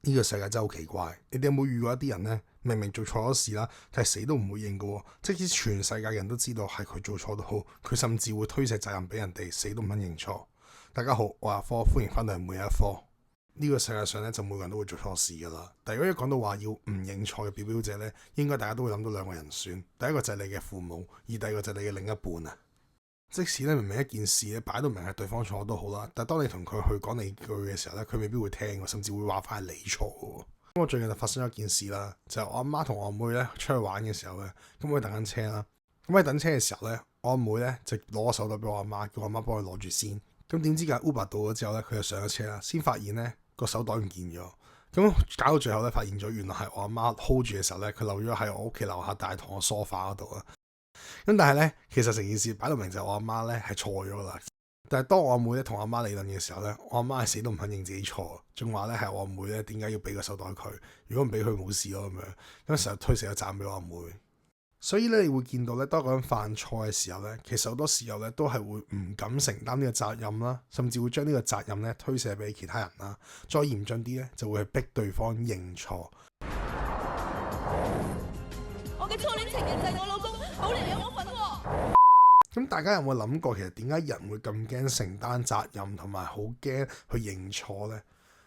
呢個世界真係好奇怪，你哋有冇遇過一啲人呢？明明做錯咗事啦，但係死都唔會認嘅喎，即使全世界人都知道係佢做錯都好，佢甚至會推卸責任俾人哋，死都唔肯認錯。大家好，我係阿科，歡迎翻到嚟每一科。呢個世界上咧就每個人都會做錯事噶啦，但如果一講到話要唔認錯嘅表表者呢，應該大家都會諗到兩個人選，第一個就係你嘅父母，而第二個就係你嘅另一半啊。即使咧明明一件事咧擺到明係對方錯都好啦，但係當你同佢去講理據嘅時候咧，佢未必會聽，甚至會話翻係你錯嘅。咁我最近就發生咗一件事啦，就係我阿媽同我阿妹咧出去玩嘅時候咧，咁我等緊車啦，咁喺等車嘅時候咧，我阿妹咧就攞個手袋俾我阿媽，叫我阿媽幫佢攞住先。咁點知架 Uber 到咗之後咧，佢就上咗車啦，先發現咧個手袋唔見咗。咁搞到最後咧，發現咗原來係我阿媽 hold 住嘅時候咧，佢漏咗喺我屋企樓下大堂嘅 sofa 嗰度啊。咁但係咧，其實成件事擺到明就係我阿媽咧係錯咗啦。但係當我阿妹咧同阿媽理論嘅時候咧，我阿媽係死都唔肯認自己錯，仲話咧係我阿妹咧點解要俾個手袋佢？如果唔俾佢冇事咯咁樣，咁成日推卸咗責任俾我阿妹。所以咧，你會見到咧，當一個人犯錯嘅時候咧，其實好多時候咧都係會唔敢承擔呢個責任啦，甚至會將呢個責任咧推卸俾其他人啦。再嚴峻啲咧，就會係逼對方認錯。我嘅初戀情人就係我老公，冇理由有我份喎。咁大家有冇諗過，其實點解人會咁驚承擔責任，同埋好驚去認錯呢？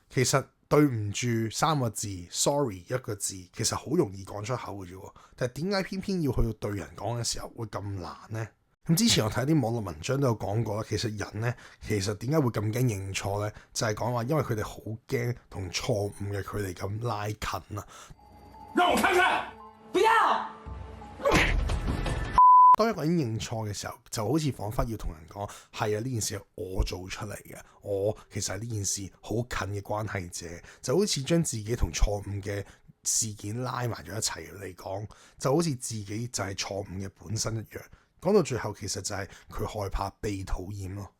其實對唔住三個字 ，sorry 一個字，其實好容易講出口嘅啫。但係點解偏偏要去到對人講嘅時候會咁難呢？咁之前我睇啲網絡文章都有講過啦，其實人呢，其實點解會咁驚認錯呢？就係講話因為佢哋好驚同錯誤嘅距離咁拉近啊。讓我看看，不要。當一個人認錯嘅時候，就好似彷彿要同人講：係啊，呢件事係我做出嚟嘅，我其實係呢件事好近嘅關係者，就好似將自己同錯誤嘅事件拉埋咗一齊嚟講，就好似自己就係錯誤嘅本身一樣。講到最後，其實就係佢害怕被討厭咯。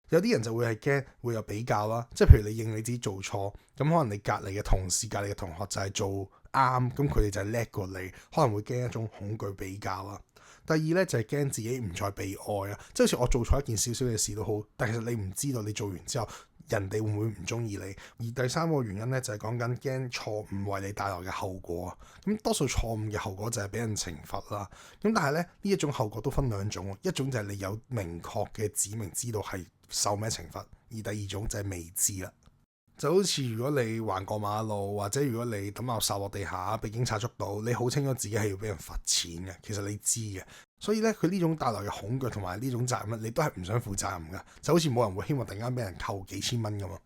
有啲人就會係驚會有比較啦，即係譬如你認你自己做錯，咁可能你隔離嘅同事、隔離嘅同學就係做啱，咁佢哋就係叻過你，可能會驚一種恐懼比較啦。第二咧就係驚自己唔再被愛啊，即係好似我做錯一件少少嘅事都好，但其實你唔知道你做完之後，人哋會唔會唔中意你？而第三個原因咧就係講緊驚錯誤為你帶來嘅後果啊。咁多數錯誤嘅後果就係俾人懲罰啦。咁但係咧呢一種後果都分兩種，一種就係你有明確嘅指明知道係受咩懲罰，而第二種就係未知啦。就好似如果你橫過馬路，或者如果你抌垃圾落地下，被警察捉到，你好清楚自己係要俾人罰錢嘅，其實你知嘅。所以咧，佢呢種帶來嘅恐懼同埋呢種責任，你都係唔想負責任嘅。就好似冇人會希望突然間俾人扣幾千蚊咁嘛。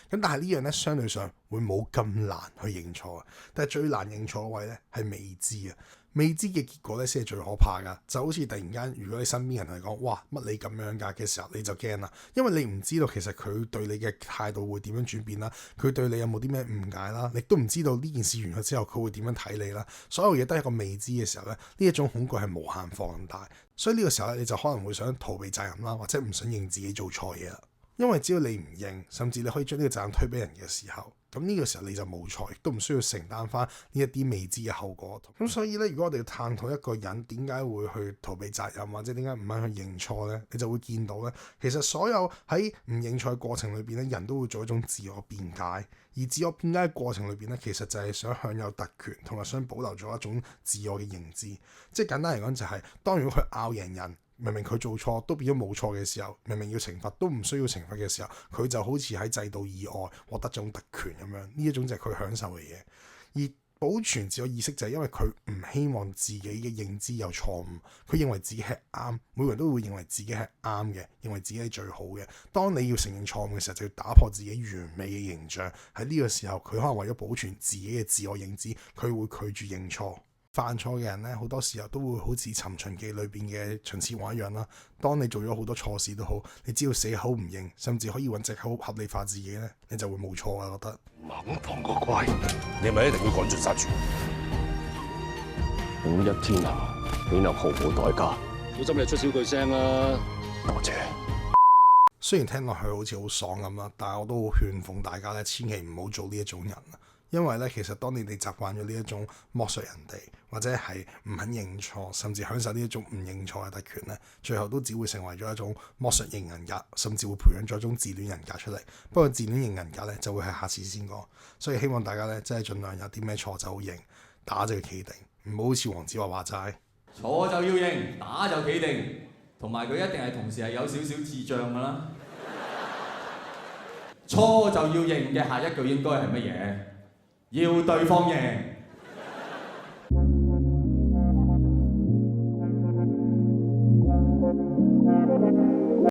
咁但係呢樣咧，相對上會冇咁難去認錯，但係最難認錯嘅位咧係未知啊。未知嘅結果咧先係最可怕噶，就好似突然間，如果你身邊人同你講：哇，乜你咁樣㗎嘅時候，你就驚啦，因為你唔知道其實佢對你嘅態度會點樣轉變啦，佢對你有冇啲咩誤解啦，你都唔知道呢件事完咗之後佢會點樣睇你啦，所有嘢都係一個未知嘅時候咧，呢一種恐懼係無限放大，所以呢個時候咧，你就可能會想逃避責任啦，或者唔想認自己做錯嘢啦，因為只要你唔認，甚至你可以將呢個責任推俾人嘅時候，咁呢個時候你就冇錯，亦都唔需要承擔翻呢一啲未知嘅後果。咁所以咧，如果我哋要探討一個人點解會去逃避責任，或者點解唔肯去認錯咧，你就會見到咧，其實所有喺唔認錯嘅過程裏邊咧，人都會做一種自我辯解，而自我辯解嘅過程裏邊咧，其實就係想享有特權，同埋想保留咗一種自我嘅認知。即係簡單嚟講，就係當如果佢拗贏人，明明佢做錯都變咗冇錯嘅時候，明明要懲罰都唔需要懲罰嘅時候，佢就好似喺制度以外獲得種特權咁樣，呢一種就係佢享受嘅嘢。而保存自我意識就係因為佢唔希望自己嘅認知有錯誤，佢認為自己係啱，每個人都會認為自己係啱嘅，認為自己係最好嘅。當你要承認錯誤嘅時候，就要打破自己完美嘅形象。喺呢個時候，佢可能為咗保存自己嘅自我認知，佢會拒絕認錯。犯錯嘅人咧，好多時候都會好似《尋秦記》裏邊嘅秦始皇一樣啦。當你做咗好多錯事都好，你只要死口唔認，甚至可以揾藉口合理化自己咧，你就會冇錯啊！覺得猛放個乖，你係咪一定要趕盡殺絕？五一天下，豈能毫無代價？小心你出少句聲啦！多謝。雖然聽落去好似好爽咁啦，但係我都好勸奉大家咧，千祈唔好做呢一種人啊！因為咧，其實當你哋習慣咗呢一種剝削人哋，或者係唔肯認錯，甚至享受呢一種唔認錯嘅特權咧，最後都只會成為咗一種剝削型人格，甚至會培養咗一種自戀人格出嚟。不過自戀型人格咧就會係下次先講，所以希望大家咧真係盡量有啲咩錯就好認，打就要企定，唔好好似黃子華話齋，錯就要認，打就企定，同埋佢一定係同時係有少少智障㗎啦。錯就要認嘅下一句應該係乜嘢？要對方贏。